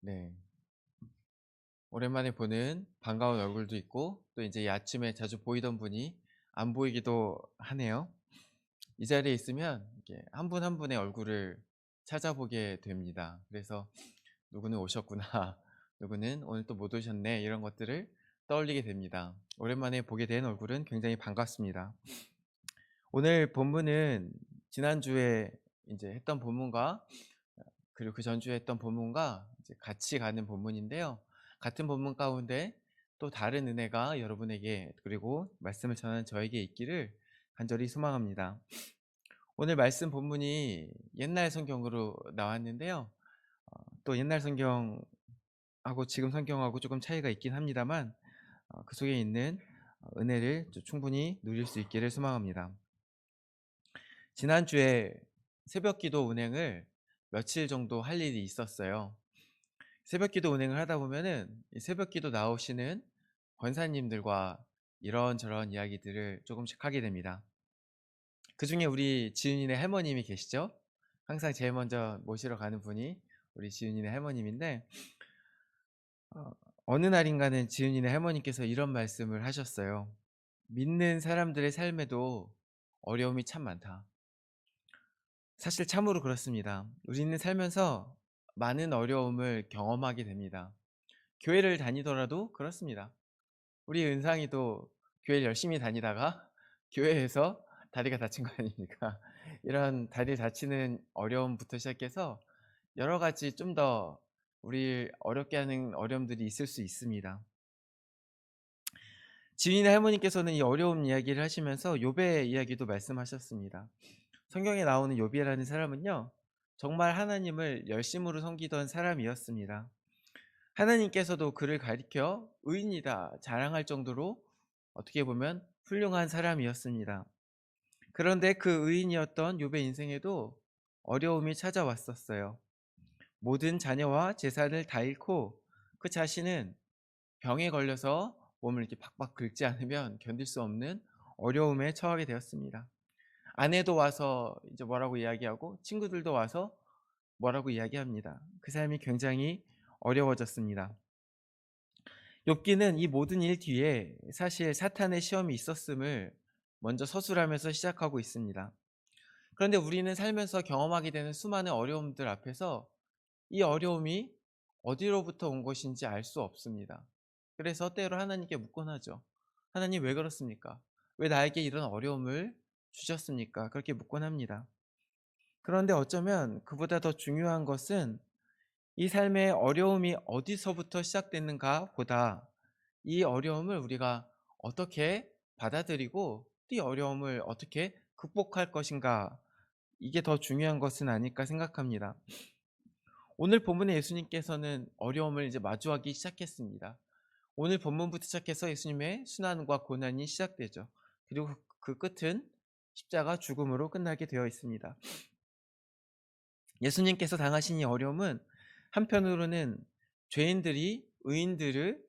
네. 오랜만에 보는 반가운 얼굴도 있고 또 이제 이 아침에 자주 보이던 분이 안 보이기도 하네요. 이 자리에 있으면 이렇게 한 분 한 분의 얼굴을 찾아보게 됩니다. 그래서 '누구는 오셨구나. 누구는 오늘 또 못 오셨네.' 이런 것들을 떠올리게 됩니다. 오랜만에 보게 된 얼굴은 굉장히 반갑습니다. 오늘 본문은 지난주에 인제 했던 본문과 그리고 그 전주에 했던 본문과 이제 같이 가는 본문인데요. 같은 본문 가운데 또 다른 은혜가 여러분에게 그리고 말씀을 전하는 저에게 있기를 간절히 소망합니다. 오늘 말씀 본문이 옛날 성경으로 나왔는데요. 또 옛날 성경하고 지금 성경하고 조금 차이가 있긴 합니다만 그 속에 있는 은혜를 충분히 누릴 수 있기를 소망합니다. 지난주에 새벽기도 운행을 며칠 정도 할 일이 있었어요. 새벽기도 운행을 하다 보면은 이 새벽기도 나오시는 권사님들과 이런저런 이야기들을 조금씩 하게 됩니다. 그중에 우리 지은이네 할머님이 계시죠? 항상 제일 먼저 모시러 가는 분이 우리 지은이네 할머님인데 어 어느 날인가는 지은이네 할머님께서 이런 말씀을 하셨어요. "믿는 사람들의 삶에도 어려움이 참 많다." 사실 참으로 그렇습니다. 우리는 살면서 많은 어려움을 경험하게 됩니다. 교회를 다니더라도 그렇습니다. 우리 은상이도 교회를 열심히 다니다가 교회에서 다리가 다친 거 아닙니까? 이런 다리 다치는 어려움부터 시작해서 여러 가지 좀 더 우리를 어렵게 하는 어려움들이 있을 수 있습니다. 지인의 할머니께서는 이 어려움 이야기를 하시면서 욥의 이야기도 말씀하셨습니다. 성경에 나오는 욥이라는 사람은요. 정말 하나님을 열심으로 섬기던 사람이었습니다. 하나님께서도 그를 가리켜 의인이다 자랑할 정도로 어떻게 보면 훌륭한 사람이었습니다. 그런데 그 의인이었던 욥의 인생에도 어려움이 찾아왔었어요. 모든 자녀와 재산을 다 잃고 그 자신은 병에 걸려서 몸을 이렇게 박박 긁지 않으면 견딜 수 없는 어려움에 처하게 되었습니다. 아내도 와서 이제 뭐라고 이야기하고 친구들도 와서 뭐라고 이야기합니다. 그 삶이 굉장히 어려워졌습니다. 욥기는 이 모든 일 뒤에 사실 사탄의 시험이 있었음을 먼저 서술하면서 시작하고 있습니다. 그런데 우리는 살면서 경험하게 되는 수많은 어려움들 앞에서 이 어려움이 어디로부터 온 것인지 알 수 없습니다. 그래서 때로 하나님께 묻곤 하죠. 하나님 왜 그렇습니까? 왜 나에게 이런 어려움을 주셨습니까? 그렇게 묻곤 합니다. 그런데 어쩌면 그보다 더 중요한 것은 이 삶의 어려움이 어디서부터 시작됐는가 보다 이 어려움을 우리가 어떻게 받아들이고 이 어려움을 어떻게 극복할 것인가 이게 더 중요한 것은 아닐까 생각합니다. 오늘 본문의 예수님께서는 어려움을 이제 마주하기 시작했습니다. 오늘 본문부터 시작해서 예수님의 순환과 고난이 시작되죠. 그리고 그 끝은 십자가 죽음으로 끝나게 되어 있습니다. 예수님께서 당하신 이 어려움은 한편으로는 죄인들이 의인들을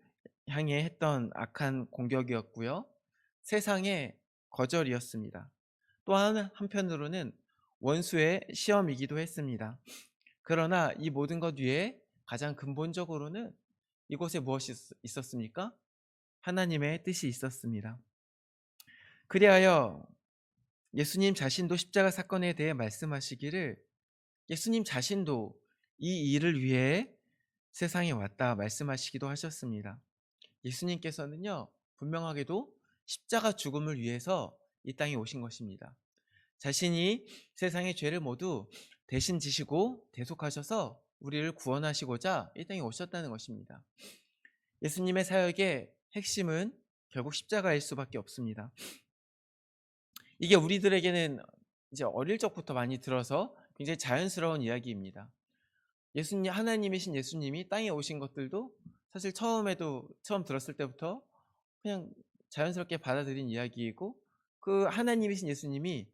향해 했던 악한 공격이었고요. 세상의 거절이었습니다. 또한 한편으로는 원수의 시험이기도 했습니다. 그러나 이 모든 것 위에 가장 근본적으로는 이곳에 무엇이 있었습니까? 하나님의 뜻이 있었습니다. 그리하여 예수님 자신도 십자가 사건에 대해 말씀하시기를 예수님 자신도 이 일을 위해 세상에 왔다 말씀하시기도 하셨습니다. 예수님께서는요, 분명하게도 십자가 죽음을 위해서 이 땅에 오신 것입니다. 자신이 세상의 죄를 모두 대신 지시고 대속하셔서 우리를 구원하시고자 이 땅에 오셨다는 것입니다. 예수님의 사역의 핵심은 결국 십자가일 수밖에 없습니다. 이게 우리들에게는 이제 어릴 적부터 많이 들어서 굉장히 자연스러운 이야기입니다. 예수님, 하나님이신 예수님이 땅에 오신 것들도 사실 처음 들었을 때부터 그냥 자연스럽게 받아들인 이야기이고 그 하나님이신 예수님이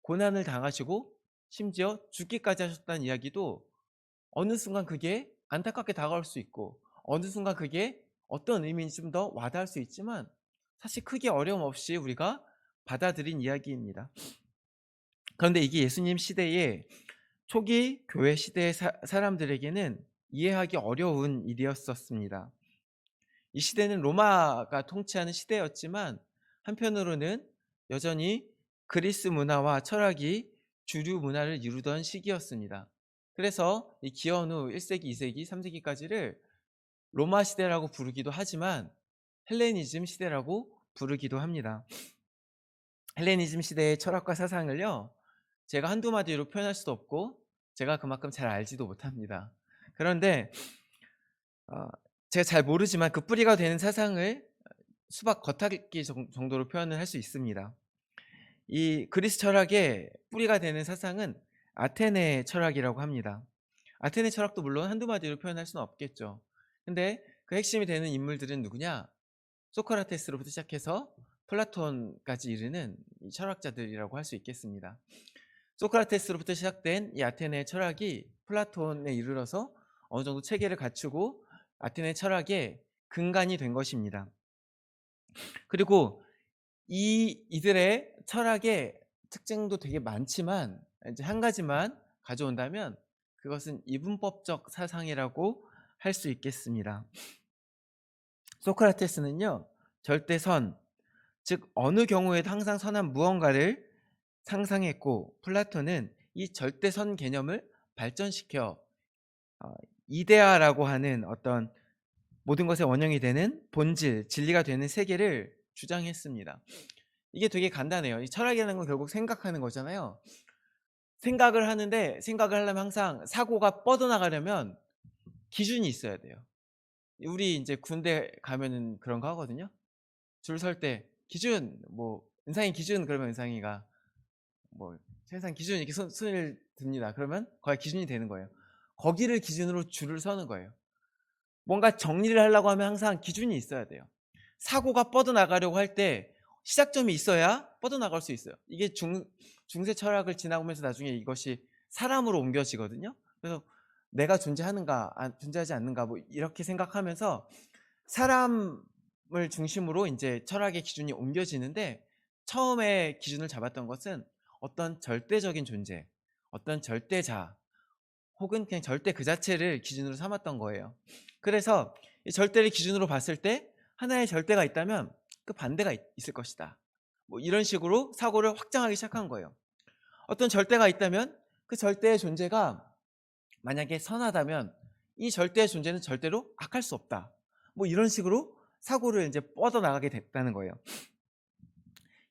고난을 당하시고 심지어 죽기까지 하셨다는 이야기도 어느 순간 그게 안타깝게 다가올 수 있고 어느 순간 그게 어떤 의미인지 좀 더 와닿을 수 있지만 사실 크게 어려움 없이 우리가 받아들인 이야기입니다. 그런데 이게 예수님 시대의 초기 교회 시대의 사람들에게는 이해하기 어려운 일이었었습니다. 이 시대는 로마가 통치하는 시대였지만 한편으로는 여전히 그리스 문화와 철학이 주류 문화를 이루던 시기였습니다. 그래서 이 기원 후 1세기, 2세기, 3세기까지를 로마 시대라고 부르기도 하지만 헬레니즘 시대라고 부르기도 합니다. 헬레니즘 시대의 철학과 사상을요, 제가 한두 마디로 표현할 수도 없고 제가 그만큼 잘 알지도 못합니다. 그런데 어, 제가 잘 모르지만 그 뿌리가 되는 사상을 수박 겉핥기 정도로 표현을 할 수 있습니다. 이 그리스 철학의 뿌리가 되는 사상은 아테네 철학이라고 합니다. 아테네 철학도 물론 한두 마디로 표현할 수는 없겠죠. 근데 그 핵심이 되는 인물들은 누구냐? 소크라테스로부터 시작해서 플라톤까지 이르는 이 철학자들이라고 할 수 있겠습니다. 소크라테스로부터 시작된 이 아테네 철학이 플라톤에 이르러서 어느 정도 체계를 갖추고 아테네 철학의 근간이 된 것입니다. 그리고 이들의 철학의 특징도 되게 많지만 이제 한 가지만 가져온다면 그것은 이분법적 사상이라고 할 수 있겠습니다. 소크라테스는요, 절대선, 즉 어느 경우에도 항상 선한 무언가를 상상했고, 플라톤은 이 절대선 개념을 발전시켜 어, 이데아라고 하는 어떤 모든 것의 원형이 되는 본질, 진리가 되는 세계를 주장했습니다. 이게 되게 간단해요. 이 철학이라는 건 결국 생각하는 거잖아요. 생각을 하는데 생각을 하려면 항상 사고가 뻗어나가려면 기준이 있어야 돼요. 우리 이제 군대 가면은 그런 거 하거든요. 줄 설 때 기준, 뭐 은상이 기준 그러면 은상이가 뭐 세상 기준 이렇게 손을 듭니다. 그러면 거기 기준이 되는 거예요. 거기를 기준으로 줄을 서는 거예요. 뭔가 정리를 하려고 하면 항상 기준이 있어야 돼요. 사고가 뻗어나가려고 할 때 시작점이 있어야 뻗어나갈 수 있어요. 이게 중세 철학을 지나오면서 나중에 이것이 사람으로 옮겨지거든요. 그래서 내가 존재하는가 존재하지 않는가 뭐 이렇게 생각하면서 사람을 중심으로 이제 철학의 기준이 옮겨지는데, 처음에 기준을 잡았던 것은 어떤 절대적인 존재, 어떤 절대자, 혹은 그냥 절대 그 자체를 기준으로 삼았던 거예요. 그래서 이 절대를 기준으로 봤을 때 하나의 절대가 있다면 그 반대가 있을 것이다. 뭐 이런 식으로 사고를 확장하기 시작한 거예요. 어떤 절대가 있다면 그 절대의 존재가 만약에 선하다면 이 절대의 존재는 절대로 악할 수 없다. 뭐 이런 식으로 사고를 이제 뻗어나가게 됐다는 거예요.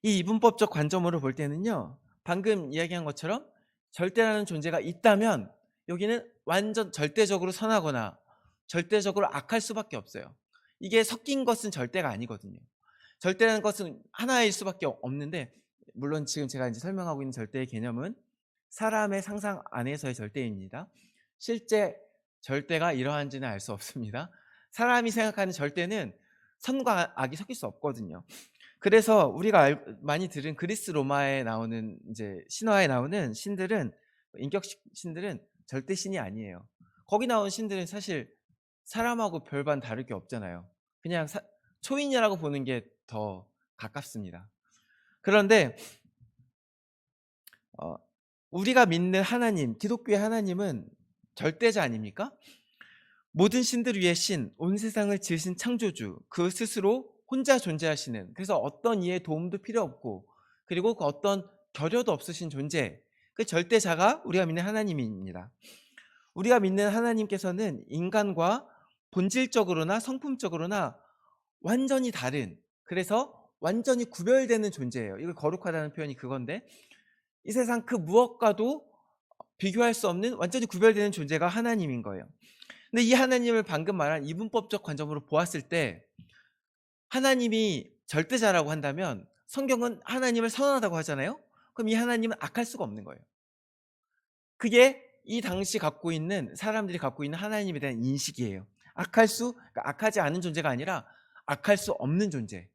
이 이분법적 관점으로 볼 때는요, 방금 이야기한 것처럼 절대라는 존재가 있다면 여기는 완전 절대적으로 선하거나 절대적으로 악할 수밖에 없어요. 이게 섞인 것은 절대가 아니거든요. 절대라는 것은 하나일 수밖에 없는데, 물론 지금 제가 이제 설명하고 있는 절대의 개념은 사람의 상상 안에서의 절대입니다. 실제 절대가 이러한지는 알 수 없습니다. 사람이 생각하는 절대는 선과 악이 섞일 수 없거든요. 그래서 우리가 많이 들은 그리스 로마에 나오는 이제 신화에 나오는 신들은, 인격 신들은 절대 신이 아니에요. 거기 나온 신들은 사실 사람하고 별반 다를 게 없잖아요. 그냥 초인이라고 보는 게 더 가깝습니다. 그런데 어, 우리가 믿는 하나님, 기독교의 하나님은 절대자 아닙니까? 모든 신들 위의 신, 온 세상을 지으신 창조주, 그 스스로 혼자 존재하시는, 그래서 어떤 이의 도움도 필요 없고, 그리고 그 어떤 결여도 없으신 존재, 그 절대자가 우리가 믿는 하나님입니다. 우리가 믿는 하나님께서는 인간과 본질적으로나 성품적으로나 완전히 다른, 그래서 완전히 구별되는 존재예요. 이거 거룩하다는 표현이 그건데, 이 세상 그 무엇과도 비교할 수 없는 완전히 구별되는 존재가 하나님인 거예요. 근데 이 하나님을 방금 말한 이분법적 관점으로 보았을 때 하나님이 절대자라고 한다면 성경은 하나님을 선하다고 하잖아요. 그럼 이 하나님은 악할 수가 없는 거예요. 그게 이 당시 갖고 있는 사람들이 갖고 있는 하나님에 대한 인식이에요. 그러니까 악하지 않은 존재가 아니라 악할 수 없는 존재.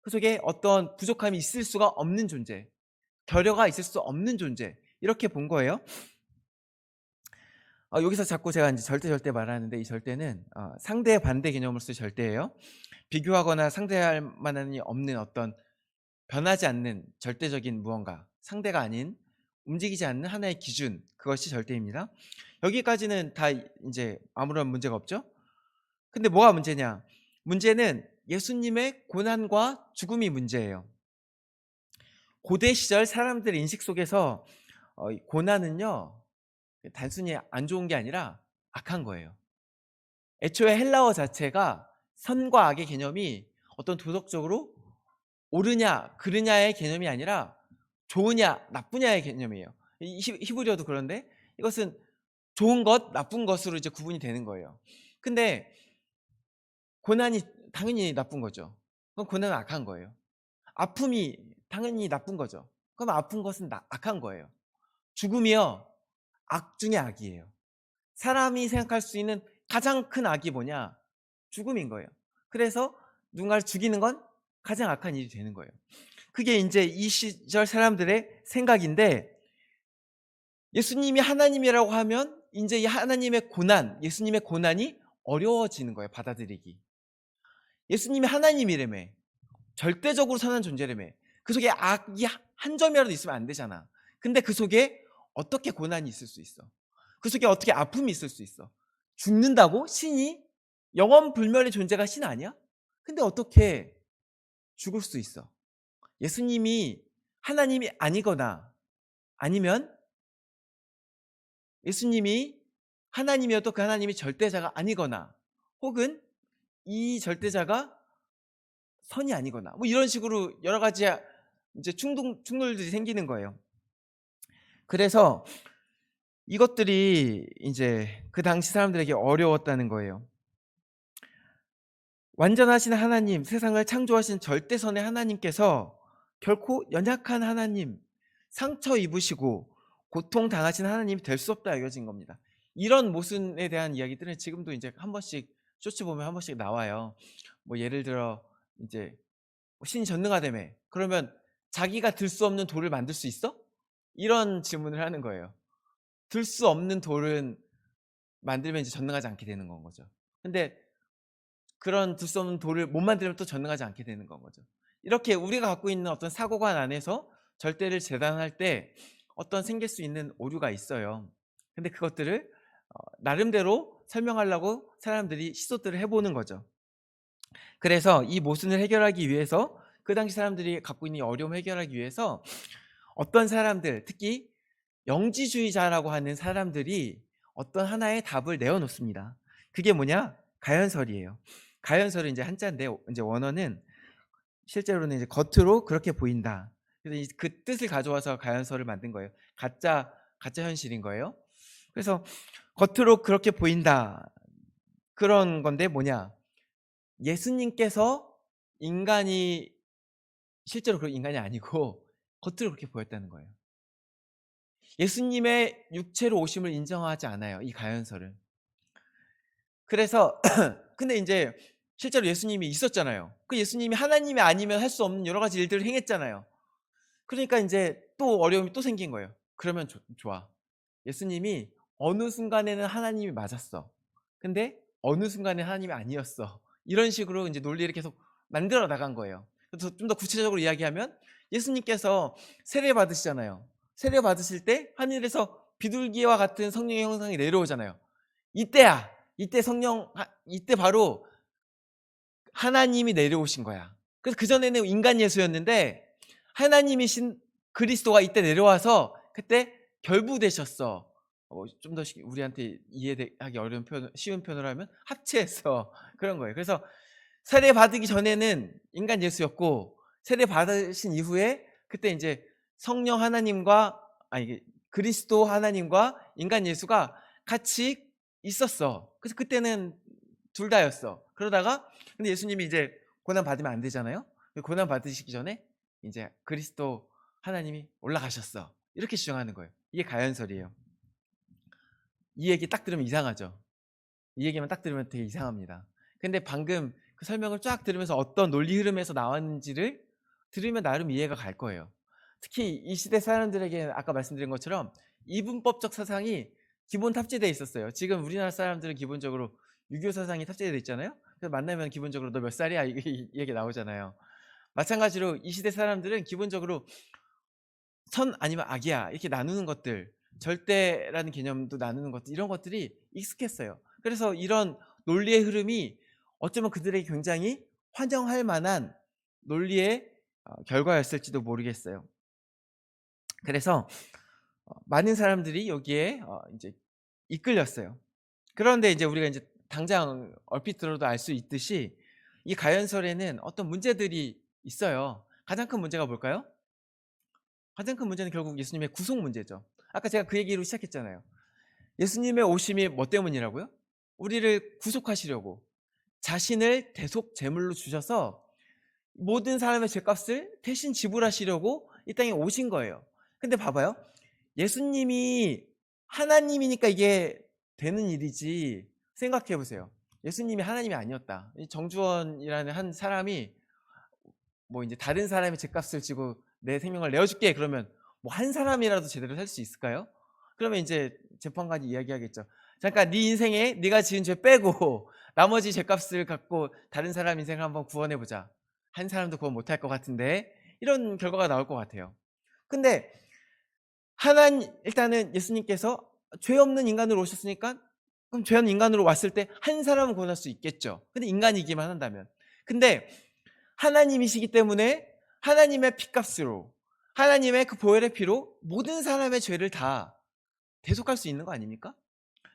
그 속에 어떤 부족함이 있을 수가 없는 존재. 결여가 있을 수 없는 존재. 이렇게 본 거예요. 여기서 자꾸 제가 이제 절대 말하는데, 이 절대는 상대 반대 개념으로서 절대예요. 비교하거나 상대할 만한이 없는 어떤 변하지 않는 절대적인 무언가, 상대가 아닌 움직이지 않는 하나의 기준, 그것이 절대입니다. 여기까지는 다 이제 아무런 문제가 없죠. 근데 뭐가 문제냐? 문제는 예수님의 고난과 죽음이 문제예요. 고대 시절 사람들 인식 속에서 이 고난은요, 단순히 안 좋은 게 아니라 악한 거예요. 애초에 헬라어 자체가 선과 악의 개념이 어떤 도덕적으로 옳으냐 그르냐의 개념이 아니라 좋으냐 나쁘냐의 개념이에요. 히브리어도 그런데 이것은 좋은 것, 나쁜 것으로 이제 구분이 되는 거예요. 근데 고난이 당연히 나쁜 거죠. 그럼 고난은 악한 거예요. 아픔이 당연히 나쁜 거죠. 그럼 아픈 것은 악한 거예요. 죽음이요, 악 중의 악이에요. 사람이 생각할 수 있는 가장 큰 악이 뭐냐? 죽음인 거예요. 그래서 누군가를 죽이는 건 가장 악한 일이 되는 거예요. 그게 이제 이 시절 사람들의 생각인데, 예수님이 하나님이라고 하면 이제 이 하나님의 고난, 예수님의 고난이 어려워지는 거예요, 받아들이기. 예수님이 하나님이라며, 절대적으로 선한 존재라며, 그 속에 악이 한 점이라도 있으면 안 되잖아. 근데 그 속에 어떻게 고난이 있을 수 있어? 그 속에 어떻게 아픔이 있을 수 있어? 죽는다고? 신이? 영원불멸의 존재가 신 아니야? 근데 어떻게 죽을 수 있어? 예수님이 하나님이 아니거나, 아니면 예수님이 하나님이어도 그 하나님이 절대자가 아니거나, 혹은 이 절대자가 선이 아니거나, 뭐 이런 식으로 여러 가지 이제 충돌들이 생기는 거예요. 그래서 이것들이 이제 그 당시 사람들에게 어려웠다는 거예요. 완전하신 하나님, 세상을 창조하신 절대선의 하나님께서 결코 연약한 하나님, 상처 입으시고 고통 당하신 하나님이 될 수 없다 여겨진 겁니다. 이런 모순에 대한 이야기들은 지금도 이제 한 번씩 쇼츠 보면 한 번씩 나와요. 뭐 예를 들어 이제 신이 전능하다며, 그러면 자기가 들 수 없는 돌을 만들 수 있어? 이런 질문을 하는 거예요. 들 수 없는 돌은 만들면 이제 전능하지 않게 되는 건 거죠. 근데 그런 들 수 없는 돌을 못 만들면 또 전능하지 않게 되는 건 거죠. 이렇게 우리가 갖고 있는 어떤 사고관 안에서 절대를 재단할 때 어떤 생길 수 있는 오류가 있어요. 근데 그것들을 나름대로 설명하려고 사람들이 시도들을 해보는 거죠. 그래서 이 모순을 해결하기 위해서, 그 당시 사람들이 갖고 있는 어려움을 해결하기 위해서 어떤 사람들, 특히 영지주의자라고 하는 사람들이 어떤 하나의 답을 내어놓습니다. 그게 뭐냐? 가연설이에요. 가연설은 이제 한자인데, 이제 원어는 실제로는 이제 겉으로 그렇게 보인다. 그래서 그 뜻을 가져와서 가연설을 만든 거예요. 가짜 현실인 거예요. 그래서 겉으로 그렇게 보인다, 그런 건데 뭐냐? 예수님께서 인간이 실제로 그런 인간이 아니고 겉으로 그렇게 보였다는 거예요. 예수님의 육체로 오심을 인정하지 않아요, 이 가연설은. 그래서 근데 이제 실제로 예수님이 있었잖아요. 그 예수님이 하나님이 아니면 할 수 없는 여러 가지 일들을 행했잖아요. 그러니까 이제 또 어려움이 또 생긴 거예요. 그러면 좋아. 예수님이 어느 순간에는 하나님이 맞았어. 근데 어느 순간에 하나님이 아니었어. 이런 식으로 이제 논리를 계속 만들어 나간 거예요. 그래서 좀 더 구체적으로 이야기하면, 예수님께서 세례 받으시잖아요. 세례 받으실 때 하늘에서 비둘기와 같은 성령의 형상이 내려오잖아요. 이때야. 이때 바로 하나님이 내려오신 거야. 그래서 그전에는 인간 예수였는데 하나님이신 그리스도가 이때 내려와서 그때 결부되셨어. 좀 더 우리한테 이해하기 어려운 표현, 쉬운 표현으로 하면 합체했어. 그런 거예요. 그래서 세례 받기 전에는 인간 예수였고, 세례 받으신 이후에 그때 이제 성령 하나님과, 그리스도 하나님과 인간 예수가 같이 있었어. 그래서 그때는 둘 다였어. 그러다가 근데 예수님이 이제 고난 받으면 안 되잖아요. 고난 받으시기 전에 이제 그리스도 하나님이 올라가셨어, 이렇게 주장하는 거예요. 이게 가연설이에요. 이 얘기 딱 들으면 이상하죠. 이 얘기만 딱 들으면 되게 이상합니다. 근데 방금 그 설명을 쫙 들으면서 어떤 논리 흐름에서 나왔는지를 들으면 나름 이해가 갈 거예요. 특히 이 시대 사람들에게 아까 말씀드린 것처럼 이분법적 사상이 기본 탑재되어 있었어요. 지금 우리나라 사람들은 기본적으로 유교 사상이 탑재되어 있잖아요. 그래서 만나면 기본적으로 너 몇 살이야? 이 얘기 나오잖아요. 마찬가지로 이 시대 사람들은 기본적으로 선 아니면 악이야 이렇게 나누는 것들, 절대라는 개념도 나누는 것들, 이런 것들이 익숙했어요. 그래서 이런 논리의 흐름이 어쩌면 그들에게 굉장히 환영할 만한 논리의 결과였을지도 모르겠어요. 그래서 많은 사람들이 여기에 이제 이끌렸어요. 그런데 이제 우리가 이제 당장 얼핏 들어도 알 수 있듯이 이 가연설에는 어떤 문제들이 있어요. 가장 큰 문제가 뭘까요? 가장 큰 문제는 결국 예수님의 구속 문제죠. 아까 제가 그 얘기로 시작했잖아요. 예수님의 오심이 뭐 때문이라고요? 우리를 구속하시려고 자신을 대속 제물로 주셔서 모든 사람의 죄값을 대신 지불하시려고 이 땅에 오신 거예요. 근데 봐봐요. 예수님이 하나님이니까 이게 되는 일이지, 생각해 보세요. 예수님이 하나님이 아니었다. 이 정주원이라는 한 사람이 뭐 이제 다른 사람의 죄값을 지고 내 생명을 내어줄게 그러면 뭐 한 사람이라도 제대로 살 수 있을까요? 그러면 이제 재판관이 이야기하겠죠. 잠깐 네 인생에 네가 지은 죄 빼고 나머지 죄값을 갖고 다른 사람 인생을 한번 구원해 보자. 한 사람도 구원 못할 것 같은데, 이런 결과가 나올 것 같아요. 근데 일단은 예수님께서 죄 없는 인간으로 오셨으니까 그럼 죄 없는 인간으로 왔을 때 한 사람은 구원할 수 있겠죠. 근데 인간이기만 한다면. 근데 하나님이시기 때문에 하나님의 피값으로, 하나님의 그 보혈의 피로 모든 사람의 죄를 다 대속할 수 있는 거 아닙니까?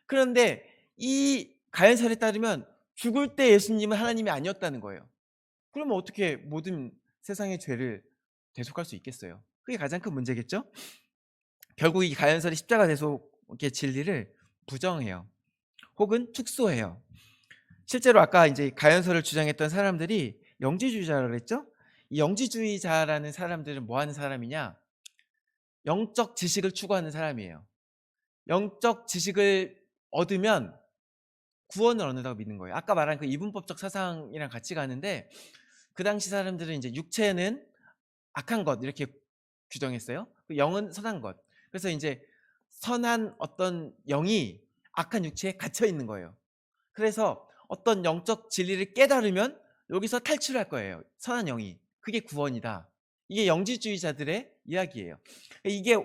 그런데 이 가연설에 따르면 죽을 때 예수님은 하나님이 아니었다는 거예요. 그러면 어떻게 모든 세상의 죄를 대속할 수 있겠어요? 그게 가장 큰 문제겠죠? 결국 이 가연설이 십자가 대속의 진리를 부정해요. 혹은 축소해요. 실제로 아까 이제 가연설을 주장했던 사람들이 영지주의자라고 했죠? 이 영지주의자라는 사람들은 뭐 하는 사람이냐? 영적 지식을 추구하는 사람이에요. 영적 지식을 얻으면 구원을 얻는다고 믿는 거예요. 아까 말한 그 이분법적 사상이랑 같이 가는데, 그 당시 사람들은 이제 육체는 악한 것 이렇게 규정했어요. 영은 선한 것. 그래서 이제 선한 어떤 영이 악한 육체에 갇혀 있는 거예요. 그래서 어떤 영적 진리를 깨달으면 여기서 탈출할 거예요. 선한 영이. 그게 구원이다. 이게 영지주의자들의 이야기예요. 이게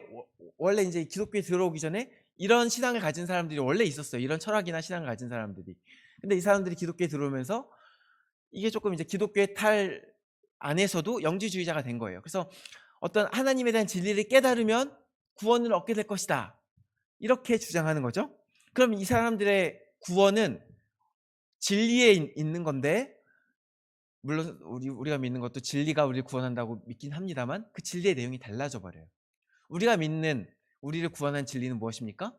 원래 이제 기독교에 들어오기 전에 이런 신앙을 가진 사람들이 원래 있었어요. 이런 철학이나 신앙을 가진 사람들이. 근데 이 사람들이 기독교에 들어오면서 이게 조금 이제 기독교의 탈 안에서도 영지주의자가 된 거예요. 그래서 어떤 하나님에 대한 진리를 깨달으면 구원을 얻게 될 것이다. 이렇게 주장하는 거죠. 그럼 이 사람들의 구원은 진리에 있는 건데, 물론 우리가 믿는 것도 진리가 우리를 구원한다고 믿긴 합니다만 그 진리의 내용이 달라져 버려요. 우리가 믿는, 우리를 구원한 진리는 무엇입니까?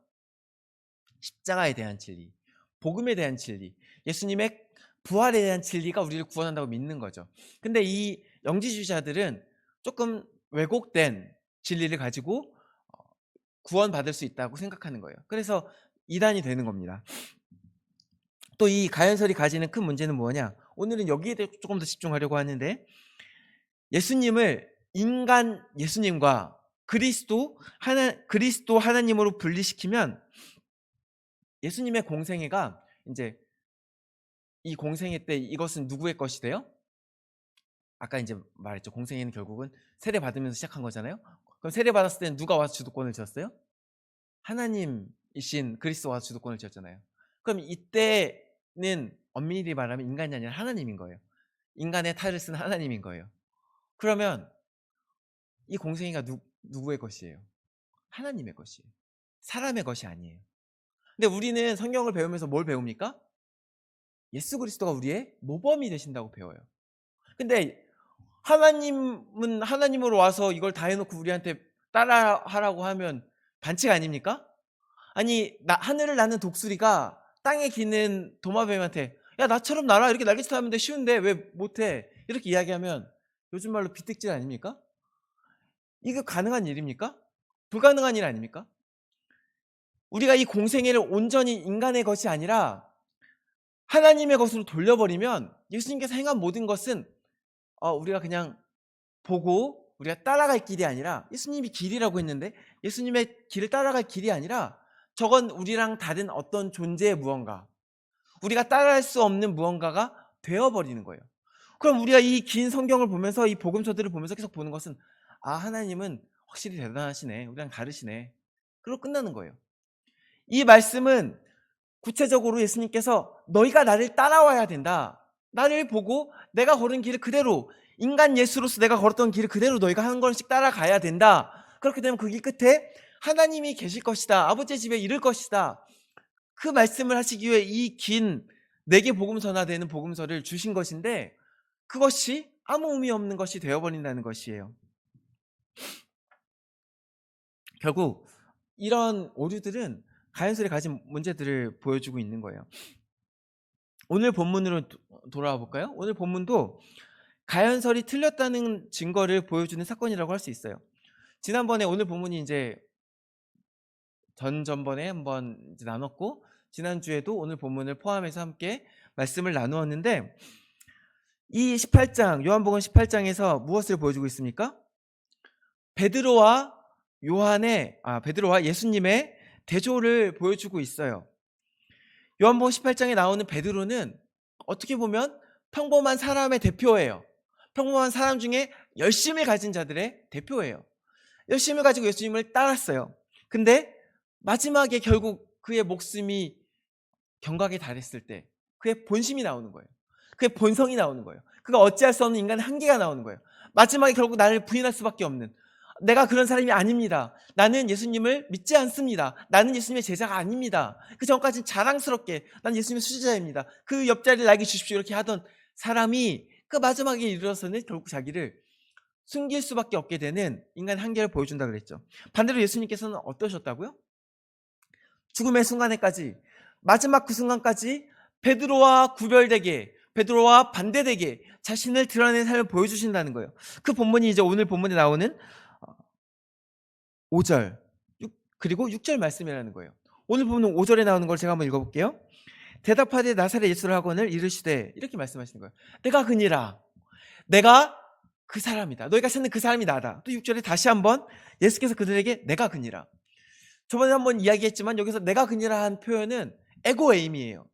십자가에 대한 진리, 복음에 대한 진리, 예수님의 부활에 대한 진리가 우리를 구원한다고 믿는 거죠. 근데 이 영지주의자들은 조금 왜곡된 진리를 가지고 구원받을 수 있다고 생각하는 거예요. 그래서 이단이 되는 겁니다. 또 이 가연설이 가지는 큰 문제는 뭐냐? 오늘은 여기에 대해 조금 더 집중하려고 하는데, 예수님을 인간 예수님과 그리스도 하나님으로 분리시키면 예수님의 공생애가 이제, 이 공생애 때 이것은 누구의 것이 돼요? 아까 이제 말했죠. 공생애는 결국은 세례 받으면서 시작한 거잖아요. 그럼 세례 받았을 때는 누가 와서 주도권을 쥐었어요? 하나님이신 그리스도가 와서 주도권을 쥐었잖아요. 그럼 이때는 엄밀히 말하면 인간이 아니라 하나님인 거예요. 인간의 탈을 쓴 하나님인 거예요. 그러면 이 공생애가 누구의 것이에요? 하나님의 것이에요. 사람의 것이 아니에요. 근데 우리는 성경을 배우면서 뭘 배웁니까? 예수 그리스도가 우리의 모범이 되신다고 배워요. 근데 하나님은 하나님으로 와서 이걸 다 해놓고 우리한테 따라하라고 하면 반칙 아닙니까? 아니, 하늘을 나는 독수리가 땅에 기는 도마뱀한테 야 나처럼 날아, 이렇게 날개짓 하면 돼, 쉬운데 왜 못해, 이렇게 이야기하면 요즘 말로 비택질 아닙니까? 이거 가능한 일입니까? 불가능한 일 아닙니까? 우리가 이 공생애를 온전히 인간의 것이 아니라 하나님의 것으로 돌려버리면 예수님께서 행한 모든 것은 우리가 그냥 보고 우리가 따라갈 길이 아니라, 예수님이 길이라고 했는데 예수님의 길을 따라갈 길이 아니라 저건 우리랑 다른 어떤 존재의 무언가, 우리가 따라할 수 없는 무언가가 되어버리는 거예요. 그럼 우리가 이 긴 성경을 보면서 이 복음서들을 보면서 계속 보는 것은, 하나님은 확실히 대단하시네. 우리랑 다르시네. 그러고 끝나는 거예요. 이 말씀은 구체적으로 예수님께서 너희가 나를 따라와야 된다. 나를 보고 내가 걸은 길을 그대로, 인간 예수로서 내가 걸었던 길을 그대로 너희가 한 걸음씩 따라가야 된다. 그렇게 되면 그 길 끝에 하나님이 계실 것이다. 아버지의 집에 이를 것이다. 그 말씀을 하시기 위해 이 긴 내게 복음서나 되는 복음서를 주신 것인데, 그것이 아무 의미 없는 것이 되어버린다는 것이에요. 결국 이런 오류들은 가연설이 가진 문제들을 보여주고 있는 거예요. 오늘 본문으로 돌아와 볼까요? 오늘 본문도 가연설이 틀렸다는 증거를 보여주는 사건이라고 할 수 있어요. 지난번에 오늘 본문이 이제 전전번에 한번 나눴고, 지난주에도 오늘 본문을 포함해서 함께 말씀을 나누었는데, 이 18장, 요한복음 18장에서 무엇을 보여주고 있습니까? 베드로와 예수님의 대조를 보여주고 있어요. 요한복음 18장에 나오는 베드로는 어떻게 보면 평범한 사람의 대표예요. 평범한 사람 중에 열심을 가진 자들의 대표예요. 열심을 가지고 예수님을 따랐어요. 근데 마지막에 결국 그의 목숨이 경각에 달했을 때 그의 본심이 나오는 거예요. 그의 본성이 나오는 거예요. 그가 어찌할 수 없는 인간의 한계가 나오는 거예요. 마지막에 결국 나를 부인할 수밖에 없는, 내가 그런 사람이 아닙니다. 나는 예수님을 믿지 않습니다. 나는 예수님의 제자가 아닙니다. 그 전까지는 자랑스럽게 난 예수님의 수제자입니다. 그 옆자리를 나에게 주십시오 이렇게 하던 사람이 그 마지막에 이르러서는 결국 자기를 숨길 수밖에 없게 되는 인간의 한계를 보여준다 그랬죠. 반대로 예수님께서는 어떠셨다고요? 죽음의 순간에까지, 마지막 그 순간까지 베드로와 구별되게, 베드로와 반대되게 자신을 드러낸 삶을 보여주신다는 거예요. 그 본문이 이제 오늘 본문에 나오는 5절 그리고 6절 말씀이라는 거예요. 오늘 본문 5절에 나오는 걸 제가 한번 읽어볼게요. 대답하되 나사렛 예수를 하거늘 이르시되, 이렇게 말씀하시는 거예요. 내가 그니라. 내가 그 사람이다. 너희가 찾는 그 사람이 나다. 또 6절에 다시 한번 예수께서 그들에게 내가 그니라. 저번에 한번 이야기했지만 여기서 내가 그니라 한 표현은 에고에임이에요.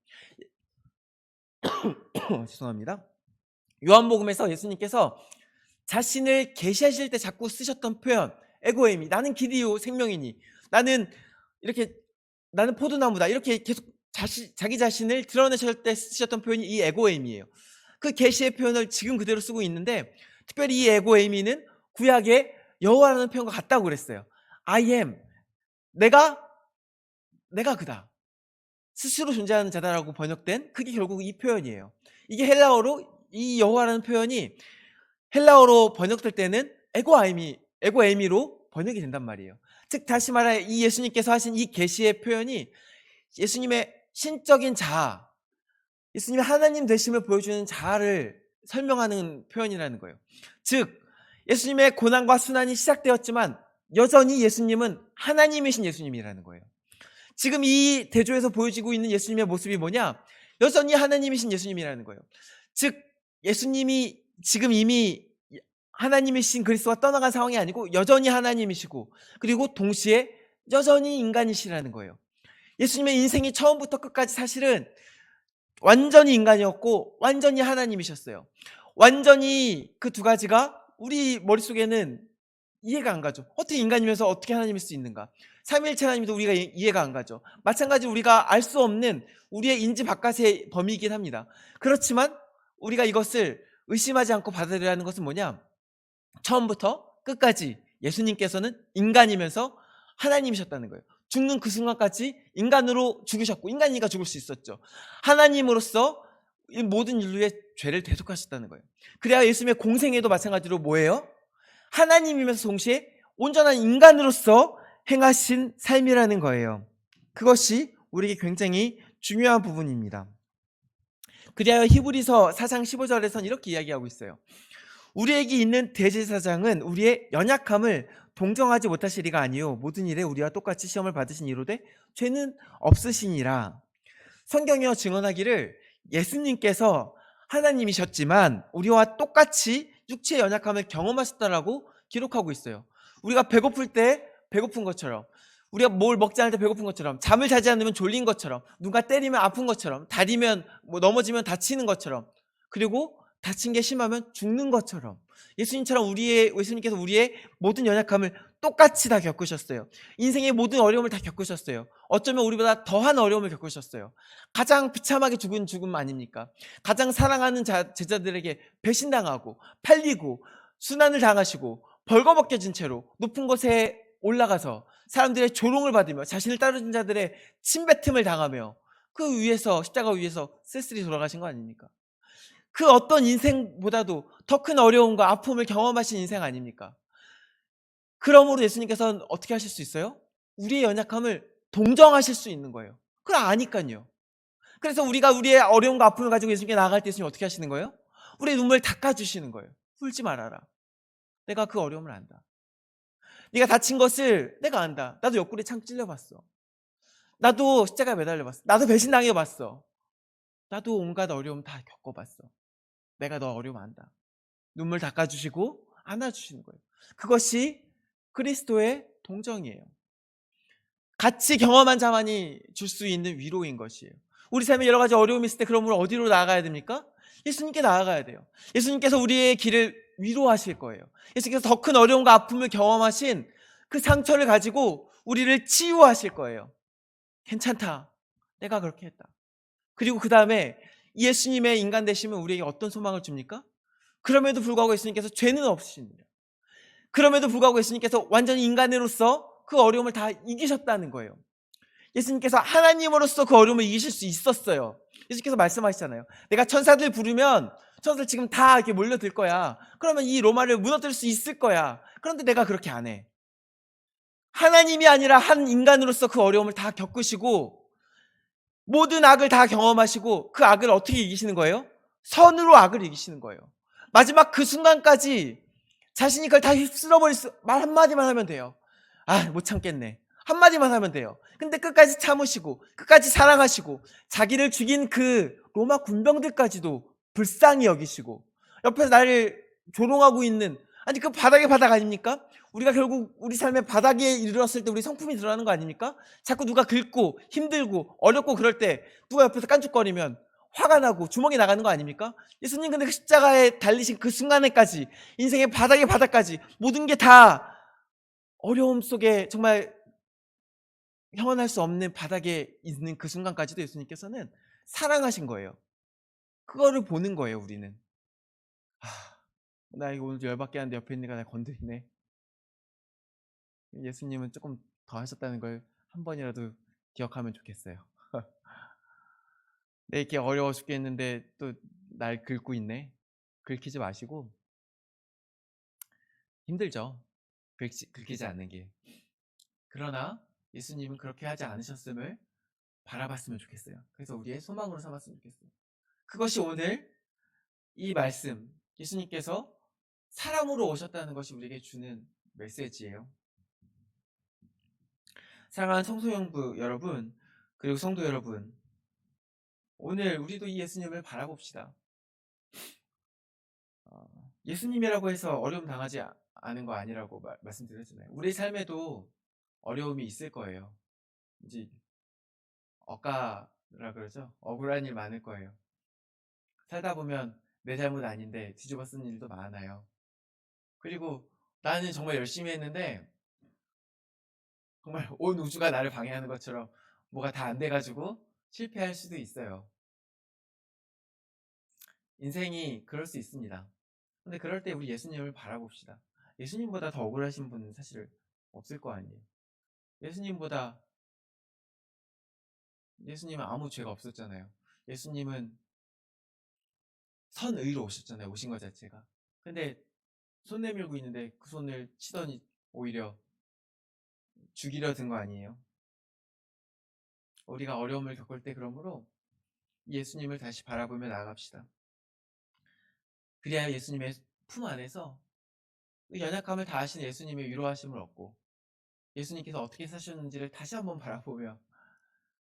죄송합니다. 요한복음에서 예수님께서 자신을 계시하실 때 자꾸 쓰셨던 표현 에고에임이, 나는 길이요 생명이니, 나는 포도나무다, 이렇게 계속 자기 자신을 드러내실 때 쓰셨던 표현이 이 에고에임이에요. 그 계시의 표현을 지금 그대로 쓰고 있는데, 특별히 이 에고에임이는 구약의 여호와라는 표현과 같다고 그랬어요. I am, 내가 그다, 스스로 존재하는 자다라고 번역된, 그게 결국 이 표현이에요. 이게 헬라어로, 이 여호와라는 표현이 헬라어로 번역될 때는 에고에미로 번역이 된단 말이에요. 즉 다시 말해 이 예수님께서 하신 이 계시의 표현이 예수님의 신적인 자아, 예수님의 하나님 되심을 보여주는 자아를 설명하는 표현이라는 거예요. 즉 예수님의 고난과 순환이 시작되었지만 여전히 예수님은 하나님이신 예수님이라는 거예요. 지금 이 대조에서 보여지고 있는 예수님의 모습이 뭐냐? 여전히 하나님이신 예수님이라는 거예요. 즉 예수님이 지금 이미 하나님이신 그리스도가 떠나간 상황이 아니고 여전히 하나님이시고, 그리고 동시에 여전히 인간이시라는 거예요. 예수님의 인생이 처음부터 끝까지 사실은 완전히 인간이었고 완전히 하나님이셨어요. 완전히 그 두 가지가 우리 머릿속에는 이해가 안 가죠. 어떻게 인간이면서 어떻게 하나님일 수 있는가? 삼위일체 하나님도 우리가 이해가 안 가죠. 마찬가지로 우리가 알 수 없는 우리의 인지 바깥의 범위이긴 합니다. 그렇지만 우리가 이것을 의심하지 않고 받아들여야 하는 것은 뭐냐? 처음부터 끝까지 예수님께서는 인간이면서 하나님이셨다는 거예요. 죽는 그 순간까지 인간으로 죽으셨고, 인간이니까 죽을 수 있었죠. 하나님으로서 이 모든 인류의 죄를 대속하셨다는 거예요. 그래야 예수님의 공생애도 마찬가지로 뭐예요? 하나님이면서 동시에 온전한 인간으로서 행하신 삶이라는 거예요. 그것이 우리에게 굉장히 중요한 부분입니다. 그래야 히브리서 4장 15절에서는 이렇게 이야기하고 있어요. 우리에게 있는 대제사장은 우리의 연약함을 동정하지 못하시리가 아니요 모든 일에 우리와 똑같이 시험을 받으신 이로되 죄는 없으시니라. 성경이여 증언하기를 예수님께서 하나님이셨지만 우리와 똑같이 육체의 연약함을 경험하셨다라고 기록하고 있어요. 우리가 배고플 때 배고픈 것처럼, 우리가 뭘 먹지 않을 때 배고픈 것처럼, 잠을 자지 않으면 졸린 것처럼, 누가 때리면 아픈 것처럼, 다리면 넘어지면 다치는 것처럼, 그리고 다친 게 심하면 죽는 것처럼, 예수님께서 우리의 모든 연약함을 똑같이 다 겪으셨어요. 인생의 모든 어려움을 다 겪으셨어요. 어쩌면 우리보다 더한 어려움을 겪으셨어요. 가장 비참하게 죽은 죽음 아닙니까? 가장 사랑하는 제자들에게 배신당하고 팔리고 순환을 당하시고 벌거벗겨진 채로 높은 곳에 올라가서 사람들의 조롱을 받으며 자신을 따르는 자들의 침뱉음을 당하며 그 위에서 십자가 위에서 쓸쓸히 돌아가신 거 아닙니까? 그 어떤 인생보다도 더 큰 어려움과 아픔을 경험하신 인생 아닙니까? 그러므로 예수님께서는 어떻게 하실 수 있어요? 우리의 연약함을 동정하실 수 있는 거예요. 그걸 아니까요. 그래서 우리가 우리의 어려움과 아픔을 가지고 예수님께 나아갈 때 예수님 어떻게 하시는 거예요? 우리의 눈물을 닦아주시는 거예요. 울지 말아라. 내가 그 어려움을 안다. 네가 다친 것을 내가 안다. 나도 옆구리에 창 찔려봤어. 나도 십자가에 매달려봤어. 나도 배신당해봤어. 나도 온갖 어려움 다 겪어봤어. 내가 너 어려움 안다. 눈물 닦아주시고 안아주시는 거예요. 그것이 그리스도의 동정이에요. 같이 경험한 자만이 줄 수 있는 위로인 것이에요. 우리 삶에 여러 가지 어려움이 있을 때 그러므로 어디로 나아가야 됩니까? 예수님께 나아가야 돼요. 예수님께서 우리의 길을 위로하실 거예요. 예수님께서 더 큰 어려움과 아픔을 경험하신 그 상처를 가지고 우리를 치유하실 거예요. 괜찮다. 내가 그렇게 했다. 그리고 그 다음에 예수님의 인간 되심은 우리에게 어떤 소망을 줍니까? 그럼에도 불구하고 예수님께서 죄는 없으십니다. 그럼에도 불구하고 예수님께서 완전히 인간으로서 그 어려움을 다 이기셨다는 거예요. 예수님께서 하나님으로서 그 어려움을 이기실 수 있었어요. 예수님께서 말씀하시잖아요. 내가 천사들 부르면 천사들 지금 다 이렇게 몰려들 거야. 그러면 이 로마를 무너뜨릴 수 있을 거야. 그런데 내가 그렇게 안 해. 하나님이 아니라 한 인간으로서 그 어려움을 다 겪으시고 모든 악을 다 경험하시고 그 악을 어떻게 이기시는 거예요? 선으로 악을 이기시는 거예요. 마지막 그 순간까지 자신이 그걸 다 휩쓸어버릴 말 한마디만 하면 돼요. 아, 못 참겠네. 한마디만 하면 돼요. 근데 끝까지 참으시고 끝까지 사랑하시고 자기를 죽인 그 로마 군병들까지도 불쌍히 여기시고 옆에서 나를 조롱하고 있는, 아니 그 바닥의 바닥 아닙니까? 우리가 결국 우리 삶의 바닥에 이르렀을 때 우리 성품이 드러나는 거 아닙니까? 자꾸 누가 긁고 힘들고 어렵고 그럴 때 누가 옆에서 깐죽거리면 화가 나고 주먹이 나가는 거 아닙니까? 예수님 근데 그 십자가에 달리신 그 순간에까지 인생의 바닥의 바닥까지 모든 게 다 어려움 속에 정말 형언할 수 없는 바닥에 있는 그 순간까지도 예수님께서는 사랑하신 거예요. 그거를 보는 거예요 우리는. 나 이거 오늘 열받게 하는데 옆에 있는 애가 날 건드리네. 예수님은 조금 더 하셨다는 걸 한 번이라도 기억하면 좋겠어요. 내 이렇게 어려워 죽겠는데 또 날 긁고 있네. 긁히지 마시고. 힘들죠. 긁히지 않는 게. 그러나 예수님은 그렇게 하지 않으셨음을 바라봤으면 좋겠어요. 그래서 우리의 소망으로 삼았으면 좋겠어요. 그것이 오늘 이 말씀, 예수님께서 사람으로 오셨다는 것이 우리에게 주는 메시지예요. 사랑하는 청소년부 여러분, 그리고 성도 여러분, 오늘 우리도 이 예수님을 바라봅시다. 예수님이라고 해서 어려움 당하지 않은 거 아니라고 말씀드렸잖아요. 우리 삶에도 어려움이 있을 거예요. 이제 억가라 그러죠. 억울한 일 많을 거예요. 살다 보면 내 잘못 아닌데 뒤집어 쓰는 일도 많아요. 그리고 나는 정말 열심히 했는데 정말 온 우주가 나를 방해하는 것처럼 뭐가 다 안 돼가지고 실패할 수도 있어요. 인생이 그럴 수 있습니다. 근데 그럴 때 우리 예수님을 바라봅시다. 예수님보다 더 억울하신 분은 사실 없을 거 아니에요. 예수님보다, 예수님은 아무 죄가 없었잖아요. 예수님은 선의로 오셨잖아요. 오신 것 자체가. 근데 손 내밀고 있는데 그 손을 치더니 오히려 죽이려 든 거 아니에요. 우리가 어려움을 겪을 때 그러므로 예수님을 다시 바라보며 나아갑시다. 그래야 예수님의 품 안에서 그 연약함을 다 아시는 예수님의 위로하심을 얻고 예수님께서 어떻게 사셨는지를 다시 한번 바라보며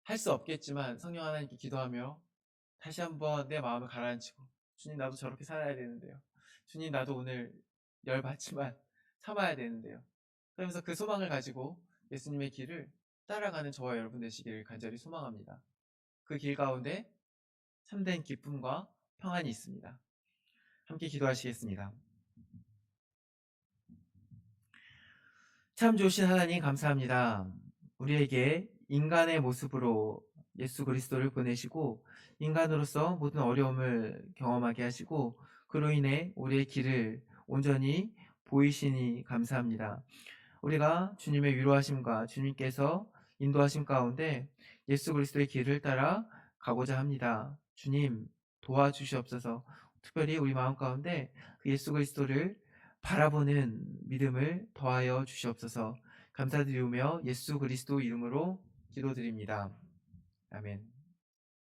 할 수 없겠지만 성령 하나님께 기도하며 다시 한번 내 마음을 가라앉히고 주님 나도 저렇게 살아야 되는데요. 주님 나도 오늘 열받지만 참아야 되는데요. 그러면서 그 소망을 가지고 예수님의 길을 따라가는 저와 여러분 되시기를 간절히 소망합니다. 그 길 가운데 참된 기쁨과 평안이 있습니다. 함께 기도하시겠습니다. 참 좋으신 하나님 감사합니다. 우리에게 인간의 모습으로 예수 그리스도를 보내시고 인간으로서 모든 어려움을 경험하게 하시고 그로 인해 우리의 길을 온전히 보이시니 감사합니다. 우리가 주님의 위로하심과 주님께서 인도하심 가운데 예수 그리스도의 길을 따라 가고자 합니다. 주님 도와주시옵소서. 특별히 우리 마음 가운데 그 예수 그리스도를 바라보는 믿음을 더하여 주시옵소서. 감사드리며 예수 그리스도 이름으로 기도드립니다. 아멘.